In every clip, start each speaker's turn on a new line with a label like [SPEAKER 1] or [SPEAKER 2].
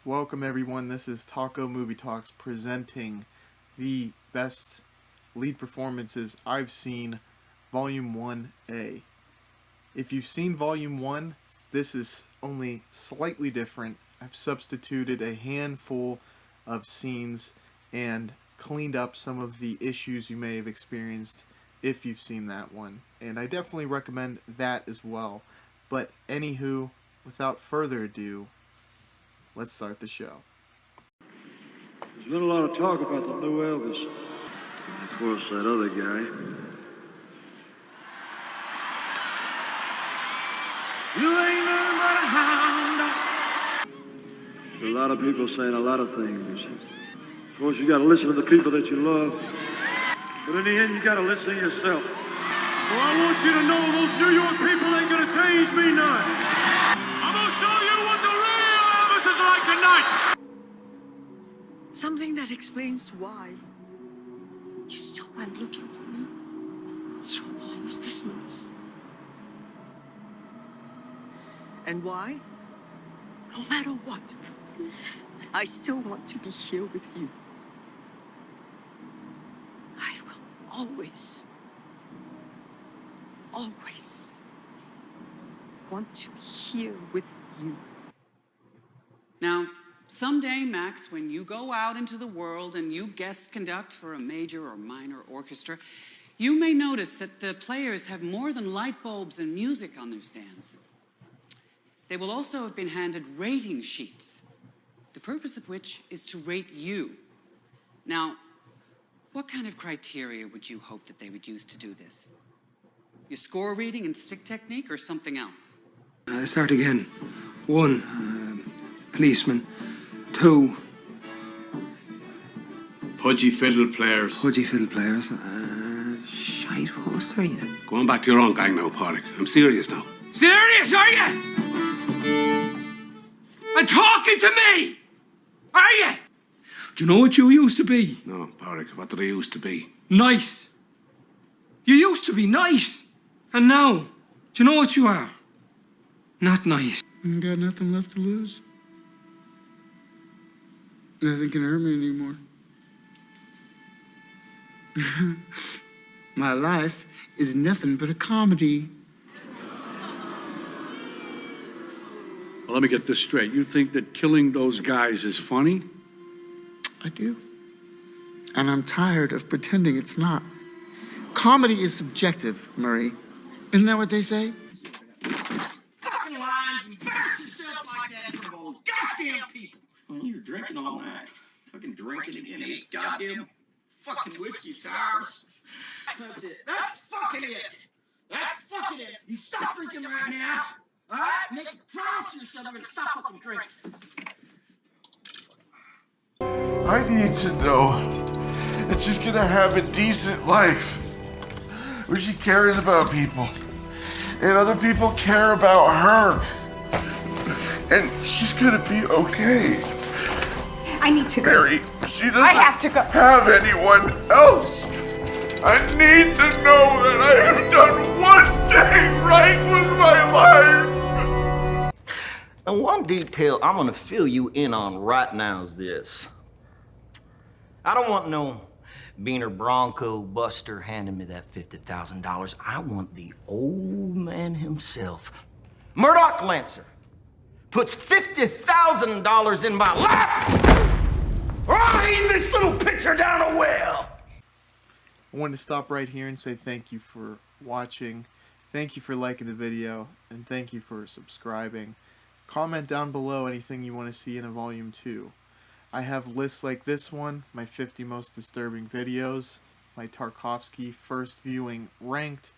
[SPEAKER 1] Welcome everyone, this is Taco Movie Talks presenting the best lead performances I've seen, Volume 1A. If you've seen Volume 1, this is only slightly different. I've substituted a handful of scenes and cleaned up some of the issues you may have experienced if you've seen that one. And I definitely recommend that as well. But anywho, without further ado, let's start the show.
[SPEAKER 2] There's been a lot of talk about the new Elvis. And of course, that other guy. You ain't nothing but a hound dog. There's a lot of people saying a lot of things. Of course, you gotta listen to the people that you love. But in the end, you gotta listen to yourself. So I want you to know those New York people ain't gonna change me none. I'm gonna show you what the real Elvis is like tonight.
[SPEAKER 3] Something that explains why you still went looking for me through all of this noise. And why? No matter what, I still want to be here with you. I will always want to be here with you.
[SPEAKER 4] Now, someday, Max, when you go out into the world and you guest conduct for a major or minor orchestra, you may notice that the players have more than light bulbs and music on their stands. They will also have been handed rating sheets, the purpose of which is to rate you. Now, what kind of criteria would you hope that they would use to do this? Your score reading and stick technique, or something else?
[SPEAKER 5] Start again. 1, policeman. 2,
[SPEAKER 6] Pudgy fiddle players.
[SPEAKER 5] Shite, what was there, you know?
[SPEAKER 6] Go on back to your own gang now, Pádraig. I'm serious now.
[SPEAKER 5] Serious, are you? And talking to me? Are you? Do you know what you used to be?
[SPEAKER 6] No, Pádraig, what did I used to be?
[SPEAKER 5] Nice. You used to be nice. And now, do you know what you are? Not nice.
[SPEAKER 7] I got nothing left to lose. Nothing can hurt me anymore. My life is nothing but a comedy.
[SPEAKER 2] Well, let me get this straight. You think that killing those guys is funny?
[SPEAKER 7] I do. And I'm tired of pretending it's not. Comedy is subjective, Murray. Isn't that what they say?
[SPEAKER 8] Fucking lines, embarrass yourself like that in front of all goddamn people. Well, you're drinking all night. Fucking drinking again. 8 goddamn fucking whiskey sours. That's it. That's fucking it. That's fucking it. You stop drinking right now. All right? Make a promise to yourself you're gonna stop fucking drinking.
[SPEAKER 9] I need to know that she's gonna have a decent life where she cares about people and other people care about her and she's gonna be okay.
[SPEAKER 10] I need to go.
[SPEAKER 9] Mary, she doesn't
[SPEAKER 10] I have to go.
[SPEAKER 9] have anyone else. I need to know that I have done one thing right with my life.
[SPEAKER 8] And one detail I'm gonna fill you in on right now is this. I don't want no Beaner Bronco Buster handing me that $50,000. I want the old man himself, Murdoch Lancer, puts $50,000 in my lap, or I'll aim this little pitcher down a well.
[SPEAKER 1] I wanted to stop right here and say thank you for watching, thank you for liking the video, and thank you for subscribing. Comment down below anything you want to see in a Volume 2. I have lists like this one, my 50 most disturbing videos, my Tarkovsky first viewing ranked,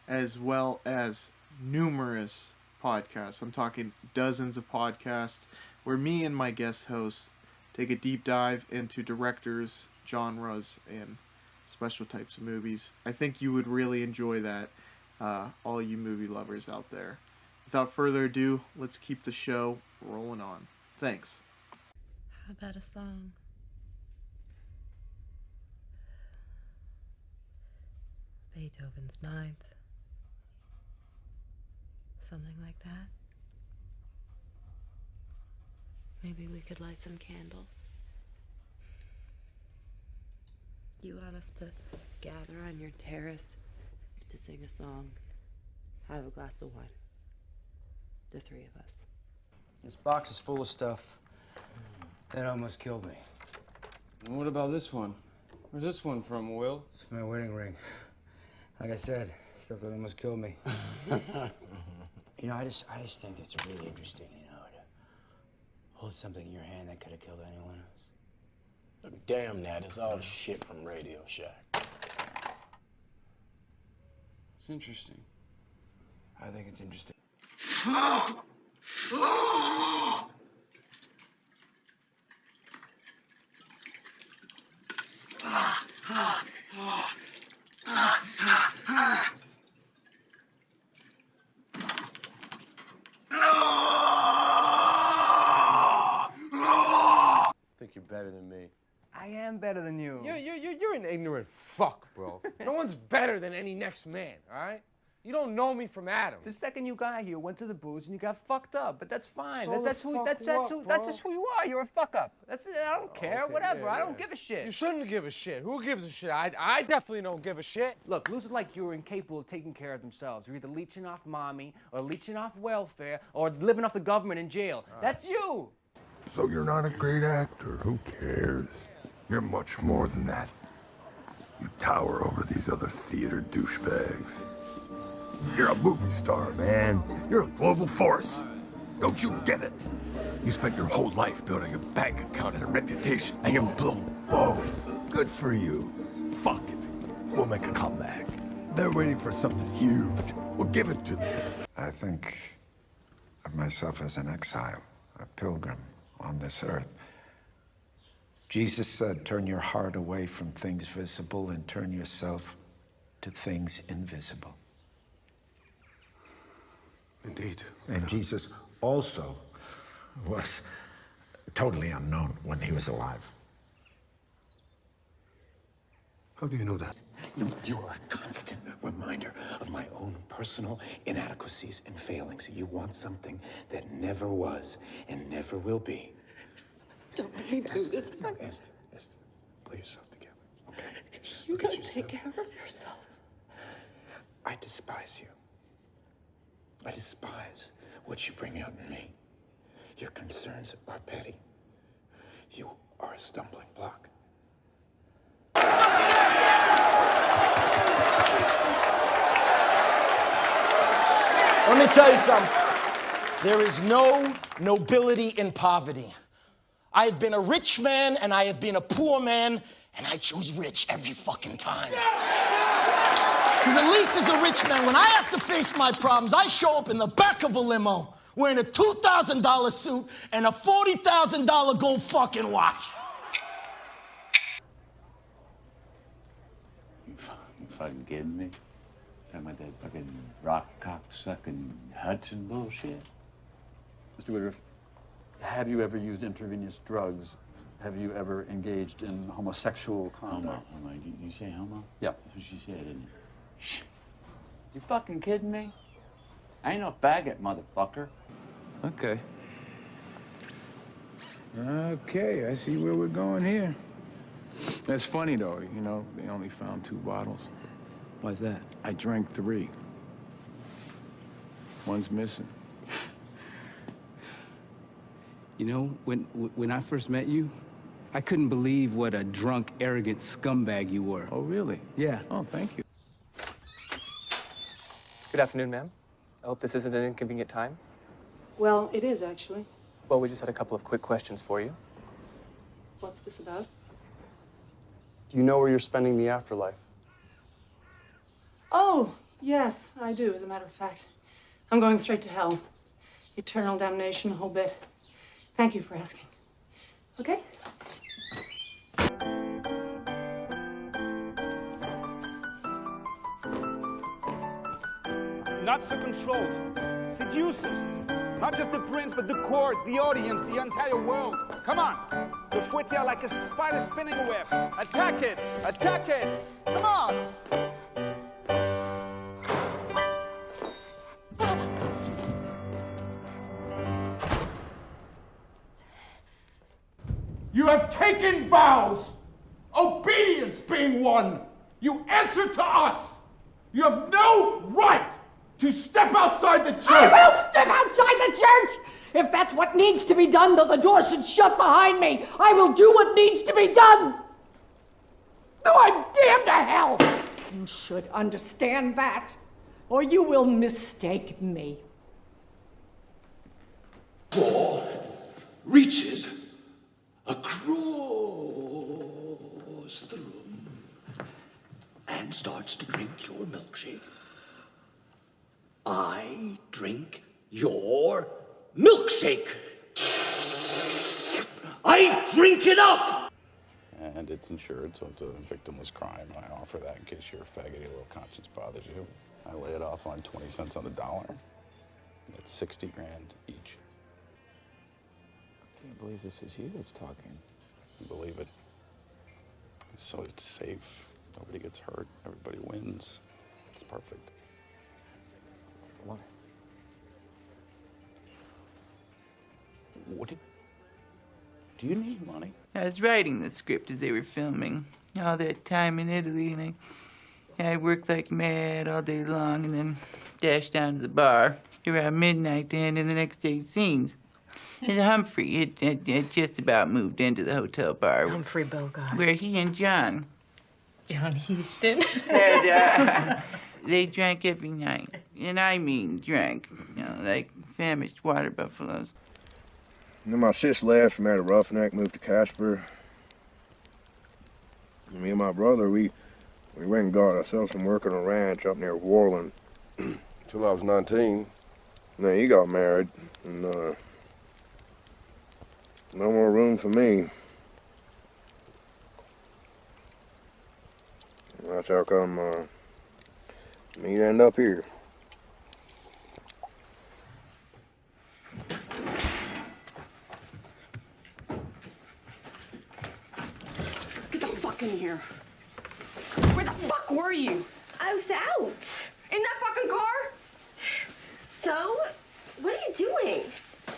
[SPEAKER 1] as well as numerous podcasts. I'm talking dozens of podcasts where me and my guest hosts take a deep dive into directors, genres, and special types of movies. I think you would really enjoy that, all you movie lovers out there. Without further ado, let's keep the show rolling on. Thanks.
[SPEAKER 10] How about a song? Beethoven's Ninth. Something like that. Maybe we could light some candles. You want us to gather on your terrace to sing a song, have a glass of wine. The three of us.
[SPEAKER 11] This box is full of stuff that almost killed me.
[SPEAKER 12] And what about this one? Where's this one from, Will?
[SPEAKER 11] It's my wedding ring. Like I said, stuff that almost killed me. You know, I just think it's really interesting, you know, to hold something in your hand that could have killed anyone else.
[SPEAKER 13] Look, damn that. It's all shit from Radio Shack.
[SPEAKER 12] It's interesting.
[SPEAKER 11] I think it's interesting.
[SPEAKER 12] Think you're better than me.
[SPEAKER 14] I am better than you.
[SPEAKER 12] You're an ignorant fuck, bro. No one's better than any next man, all right? You don't know me from Adam.
[SPEAKER 14] The second you got here, went to the booze and you got fucked up, but that's fine.
[SPEAKER 12] So
[SPEAKER 14] That's just who you are. You're a fuck up. That's it. I don't care.
[SPEAKER 12] Okay,
[SPEAKER 14] Whatever.
[SPEAKER 12] yeah,
[SPEAKER 14] I don't
[SPEAKER 12] yeah.
[SPEAKER 14] give a shit.
[SPEAKER 12] You shouldn't give a shit. Who gives a shit? I definitely don't give a shit.
[SPEAKER 14] Look, losers like you are incapable of taking care of themselves. You're either leeching off mommy, or leeching off welfare, or living off the government in jail. That's you.
[SPEAKER 15] So you're not a great actor. Who cares? You're much more than that. You tower over these other theater douchebags. You're a movie star, man. You're a global force. Don't you get it? You spent your whole life building a bank account and a reputation, and you blew both. Good for you. Fuck it. We'll make a comeback. They're waiting for something huge. We'll give it to them.
[SPEAKER 16] I think of myself as an exile, a pilgrim on this earth. Jesus said, turn your heart away from things visible and turn yourself to things invisible.
[SPEAKER 15] Indeed.
[SPEAKER 16] And Jesus also was totally unknown when he was alive.
[SPEAKER 15] How do you know that?
[SPEAKER 17] No, you are a constant reminder of my own personal inadequacies and failings. You want something that never was and never will be.
[SPEAKER 3] Don't let me do this.
[SPEAKER 17] No, Esther, pull yourself together, okay?
[SPEAKER 3] You gotta take care of yourself.
[SPEAKER 17] I despise you. I despise what you bring out in me. Your concerns are petty. You are a stumbling block.
[SPEAKER 8] Let me tell you something. There is no nobility in poverty. I have been a rich man and I have been a poor man, and I choose rich every fucking time. Because at least as a rich man, when I have to face my problems, I show up in the back of a limo wearing a $2,000 suit and a $40,000 gold fucking watch.
[SPEAKER 18] You fucking kidding me? Talking about that fucking rock cock sucking Hudson bullshit?
[SPEAKER 19] Mr. Woodruff, have you ever used intravenous drugs? Have you ever engaged in homosexual conduct?
[SPEAKER 18] Homo. You say homo?
[SPEAKER 19] Yeah.
[SPEAKER 18] That's what she said, didn't you? You fucking kidding me? I ain't no faggot, motherfucker.
[SPEAKER 16] Okay. Okay, I see where we're going here. That's funny, though. You know, they only found 2 bottles.
[SPEAKER 19] Why's that?
[SPEAKER 16] I drank 3. One's missing.
[SPEAKER 14] You know, when I first met you, I couldn't believe what a drunk, arrogant scumbag you were.
[SPEAKER 16] Oh, really?
[SPEAKER 14] Yeah.
[SPEAKER 16] Oh, thank you.
[SPEAKER 20] Good afternoon, ma'am. I hope this isn't an inconvenient time.
[SPEAKER 21] Well, it is, actually.
[SPEAKER 20] Well, we just had a couple of quick questions for you.
[SPEAKER 21] What's this about?
[SPEAKER 20] Do you know where you're spending the afterlife?
[SPEAKER 21] Oh, yes, I do, as a matter of fact. I'm going straight to hell. Eternal damnation, a whole bit. Thank you for asking. Okay?
[SPEAKER 22] Not so controlled. Seducers. Not just the prince, but the court, the audience, the entire world. Come on. The fouettés are like a spider spinning a web. Attack it! Attack it! Come on!
[SPEAKER 4] You have taken vows, obedience being one. You answer to us. You have no right to step outside the church.
[SPEAKER 6] I will step outside the church! If that's what needs to be done, though the door should shut behind me, I will do what needs to be done! Though I'm damned to hell! You should understand that, or you will mistake me.
[SPEAKER 23] War reaches across the room and starts to drink your milkshake. I drink your milkshake. I drink it up!
[SPEAKER 19] And it's insured, so it's a victimless crime. I offer that in case you're a faggoty little conscience bothers you. I lay it off on 20 cents on the dollar. That's 60 grand each.
[SPEAKER 11] I can't believe this is you that's talking.
[SPEAKER 19] Believe it. So it's safe. Nobody gets hurt. Everybody wins. It's perfect.
[SPEAKER 11] Why?
[SPEAKER 19] Do you need money?
[SPEAKER 24] I was writing the script as they were filming. All that time in Italy, and I worked like mad all day long and then dashed down to the bar around midnight to end in the next day's scenes. And Humphrey had just about moved into the hotel bar.
[SPEAKER 21] Humphrey Bogart.
[SPEAKER 24] Where he and John
[SPEAKER 21] Huston.
[SPEAKER 24] They drank every night. And I mean drank, like famished water buffaloes.
[SPEAKER 25] And then my sis left, married a roughneck, moved to Casper. And me and my brother, we went and got ourselves some work on a ranch up near Warland until I was 19. And then he got married, and no more room for me. And that's how come me'd end up here.
[SPEAKER 6] Get the fuck in here. Where the fuck were you?
[SPEAKER 26] I was out.
[SPEAKER 6] In that fucking car?
[SPEAKER 26] So? What are you doing?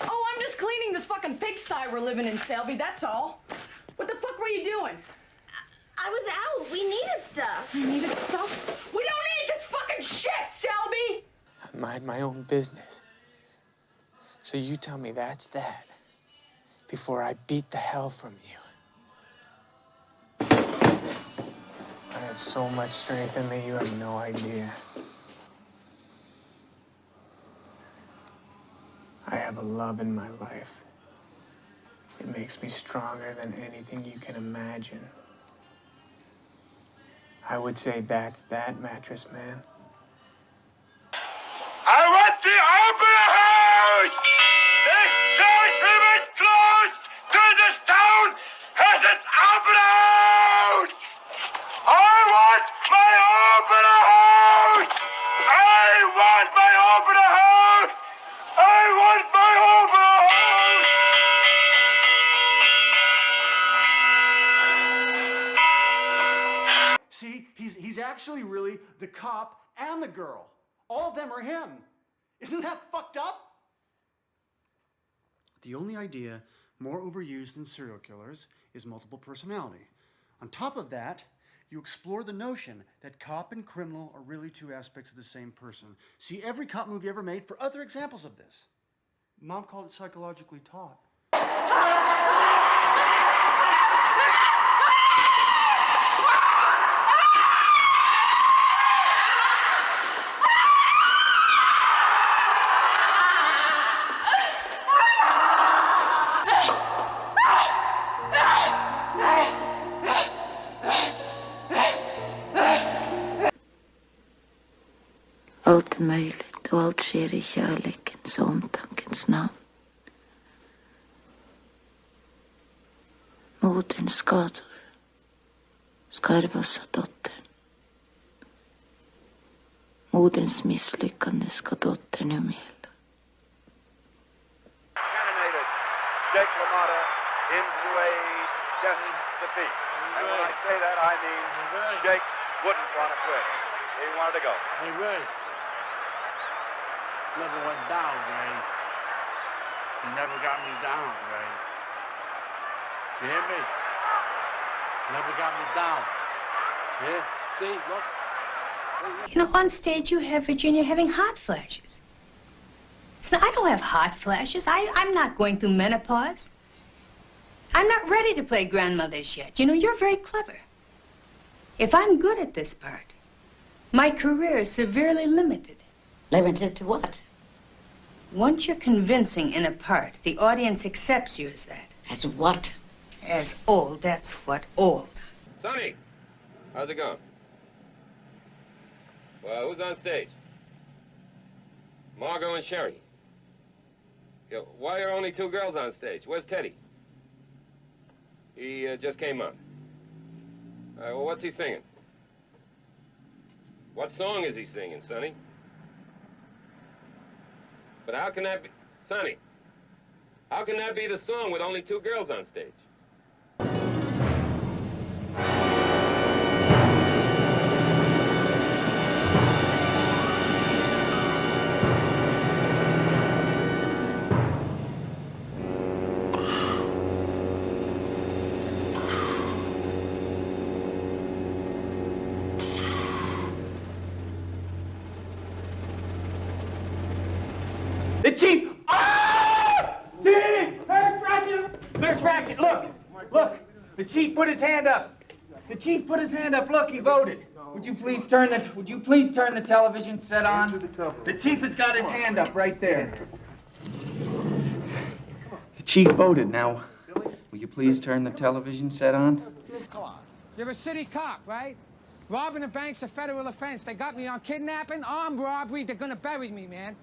[SPEAKER 6] Oh, I'm just cleaning this fucking pigsty we're living in, Selby, that's all. What the fuck were you doing?
[SPEAKER 26] I was out. We needed stuff.
[SPEAKER 6] We needed stuff? We don't need this fucking shit, Selby!
[SPEAKER 27] I mind my own business. So you tell me that's that before I beat the hell from you. I have so much strength in me, you have no idea. I have a love in my life. It makes me stronger than anything you can imagine. I would say that's that, Mattress Man.
[SPEAKER 23] I want the opera house! This church remains closed till this town has its opera house! I want my opera house! I want my opera house! I want my opera house!
[SPEAKER 28] See, he's actually really the cop and the girl. All of them are him. Isn't that fucked up? The only idea more overused than serial killers is multiple personality. On top of that, you explore the notion that cop and criminal are really two aspects of the same person. See every cop movie ever made for other examples of this. Mom called it psychologically taught.
[SPEAKER 29] Allt är möjligt och allt sker i kärlekens och omtankens namn. Moderns skador ska ärvas av dottern. Moderns misslyckande ska dottern umgälla.
[SPEAKER 30] Jake LaMotta into a death defeat. And when I say that, I mean Jake wouldn't want to quit. He wanted to go.
[SPEAKER 31] Hey, Ray. Never went down, Ray. He never got me down, Ray.
[SPEAKER 18] You hear me? Never got me down. Yeah? See? Look.
[SPEAKER 1] You know, on stage you have Virginia having hot flashes. So I don't have hot flashes. I'm not going through menopause. I'm not ready to play grandmothers yet. You know, you're very clever. If I'm good at this part, my career is severely limited.
[SPEAKER 29] Limited to what?
[SPEAKER 1] Once you're convincing in a part, the audience accepts you as that.
[SPEAKER 29] As what?
[SPEAKER 1] As old, that's what, old.
[SPEAKER 2] Sonny, how's it going? Well, who's on stage? Margot and Sherry. Yo, why are only 2 girls on stage? Where's Teddy? He just came on. All right, well, what's he singing? What song is he singing, Sonny? But how can that be... Sonny, how can that be the song with only 2 girls on stage?
[SPEAKER 14] The chief! Ah! Chief! Nurse Ratchet! Nurse Ratchet, look! Look! The chief put his hand up. The chief put his hand up. Look, he voted. Would you please turn the television set on? The chief has got his hand up right there. The chief voted. Now, will you please turn the television set on?
[SPEAKER 3] You're a city cop, right? Robbing a bank's a federal offense. They got me on kidnapping, armed robbery. They're gonna bury me, man.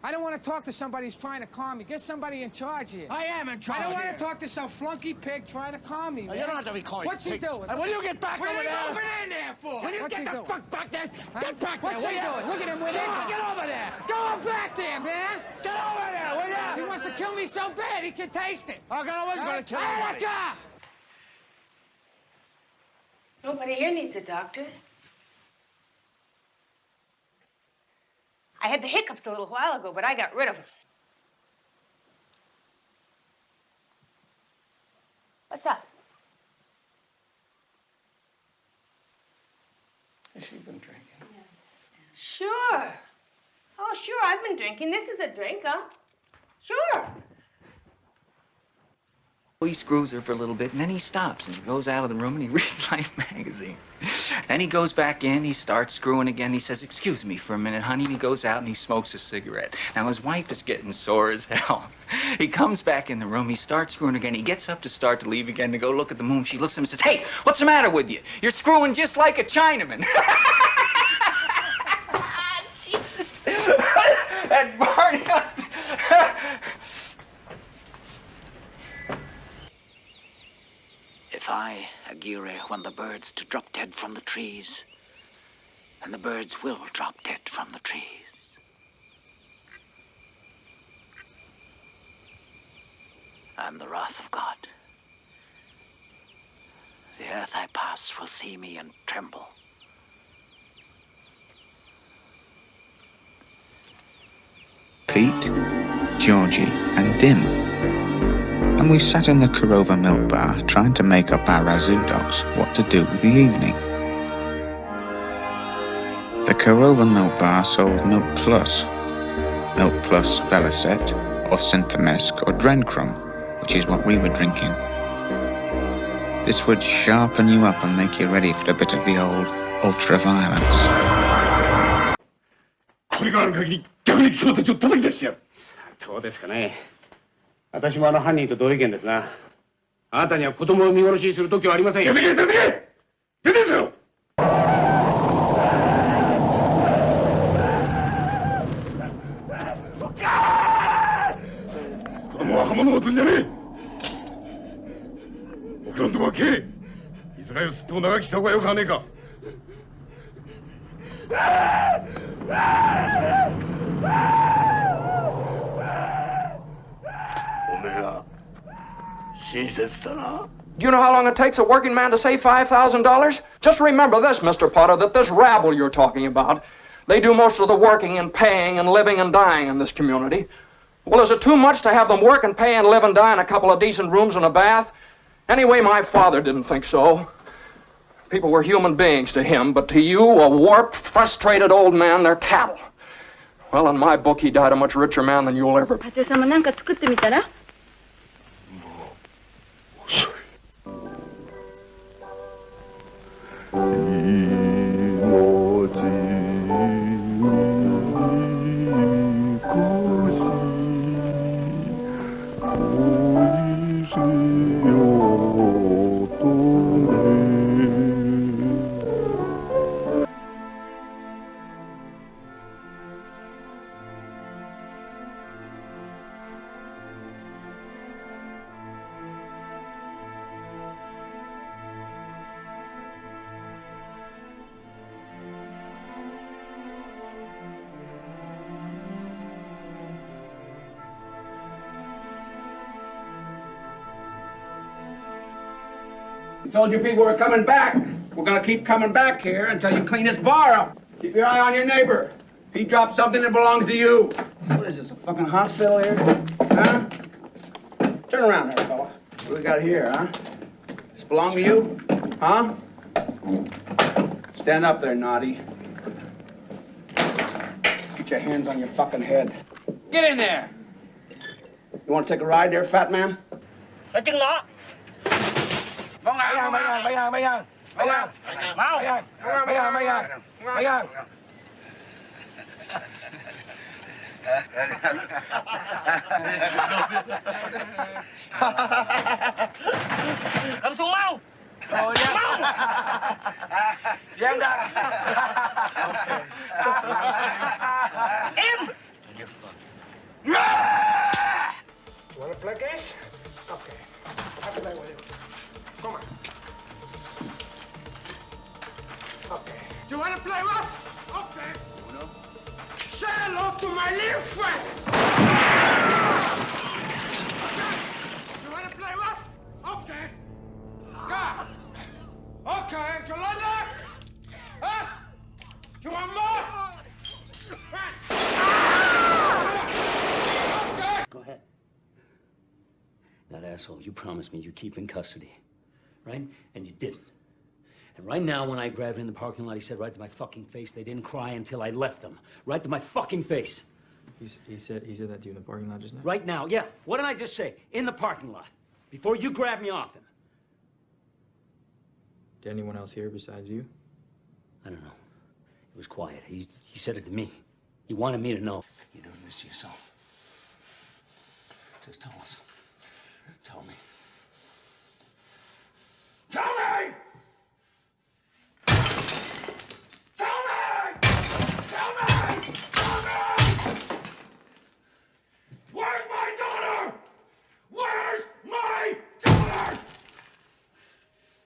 [SPEAKER 3] I don't want to talk to somebody who's trying to calm me. Get somebody in charge here.
[SPEAKER 5] I am in charge.
[SPEAKER 3] I don't want
[SPEAKER 5] here.
[SPEAKER 3] to talk to some flunky pig trying to calm me, man.
[SPEAKER 5] You don't have to be calling.
[SPEAKER 3] What's he doing?
[SPEAKER 5] When you get back
[SPEAKER 3] What
[SPEAKER 5] over
[SPEAKER 3] are you
[SPEAKER 5] there?
[SPEAKER 3] moving in there for?
[SPEAKER 5] When you
[SPEAKER 3] What's
[SPEAKER 5] get
[SPEAKER 3] he
[SPEAKER 5] the
[SPEAKER 3] doing?
[SPEAKER 5] fuck back there,
[SPEAKER 3] Huh?
[SPEAKER 5] get back
[SPEAKER 3] What's
[SPEAKER 5] there.
[SPEAKER 3] he doing? Look at him with him.
[SPEAKER 5] Get over there.
[SPEAKER 3] Go back there, man.
[SPEAKER 5] Get over there, will ya?
[SPEAKER 3] He wants to kill me so bad he can taste it.
[SPEAKER 5] I'm always gonna kill anybody.
[SPEAKER 3] Erica!
[SPEAKER 1] Nobody here needs a doctor. I had the hiccups a little while ago, but I got rid of them. What's up?
[SPEAKER 5] Has she been drinking?
[SPEAKER 1] Sure. Oh, sure, I've been drinking. This is a drink, huh? Sure.
[SPEAKER 7] He screws her for a little bit, and then he stops, and he goes out of the room, and he reads Life magazine. Then he goes back in, he starts screwing again. He says, "Excuse me for a minute, honey," and he goes out and he smokes a cigarette. Now, his wife is getting sore as hell. He comes back in the room, he starts screwing again. He gets up to start to leave again to go look at the moon. She looks at him and says, "Hey, what's the matter with you? You're screwing just like a Chinaman." Jesus. And Barney...
[SPEAKER 9] If I, Aguirre, want the birds to drop dead from the trees, then the birds will drop dead from the trees. I'm the wrath of God. The earth I pass will see me and tremble.
[SPEAKER 10] Pete, Georgie, and Dim. And we sat in the Korova milk bar trying to make up our Razoo dogs what to do with the evening. The Korova milk bar sold Milk Plus Velocet, or Synthamesk, or Drencrum, which is what we were drinking. This would sharpen you up and make you ready for a bit of the old ultra-violence.
[SPEAKER 22] これがある限り逆に貴様たちを叩き出してやる。どうですかね。私も犯人と同意見ですな。あなたには子供を見殺しにする時はありませんよ。出てけ出てけ出てけよ。子供は刃物を持つんじゃねえ。僕のとこは消え。居酒屋をすっても長きした方がよくはねえか。
[SPEAKER 12] Do you know how long it takes a working man to save $5,000? Just remember this, Mr. Potter, that this rabble you're talking about, they do most of the working and paying and living and dying in this community. Well, is it too much to have them work and pay and live and die in a couple of decent rooms and a bath? Anyway, my father didn't think so. People were human beings to him, but to you, a warped, frustrated old man, they're cattle. Well, in my book, he died a much richer man than you'll ever be.
[SPEAKER 26] 課長様なんか作ってみたら
[SPEAKER 14] I told you people were coming back. We're gonna keep coming back here until you clean this bar up. Keep your eye on your neighbor. If he drops something that belongs to you. What is this, a fucking hospital here? Huh? Turn around there, fella. What do we got here, huh? This belong to you? Huh? Stand up there, naughty. Get your hands on your fucking head. Get in there! You want to take a ride there, fat man?
[SPEAKER 26] Ở chân nó. Cầm xuống mau. Rồi nha. Mau. Giang ra. Im.
[SPEAKER 3] You want to flick ace? Okay. I'll play with you. Come on. Okay. Do you want to play rough? Okay. Say hello to my little friend. Okay. You want to play rough? Okay. God. Okay. Do you like that? Huh? Do you want more?
[SPEAKER 4] Go ahead. That asshole, you promised me you'd keep in custody, right? And you didn't. And right now, when I grabbed him in the parking lot, he said right to my fucking face, they didn't cry until I left them. Right to my fucking face.
[SPEAKER 8] He said that to you in the parking lot just now?
[SPEAKER 4] Right now, yeah. What did I just say? In the parking lot. Before you grabbed me off him.
[SPEAKER 8] Did anyone else hear besides you?
[SPEAKER 4] I don't know. It was quiet. He said it to me. He wanted me to know. You're doing this to yourself. Just tell us. Tell me.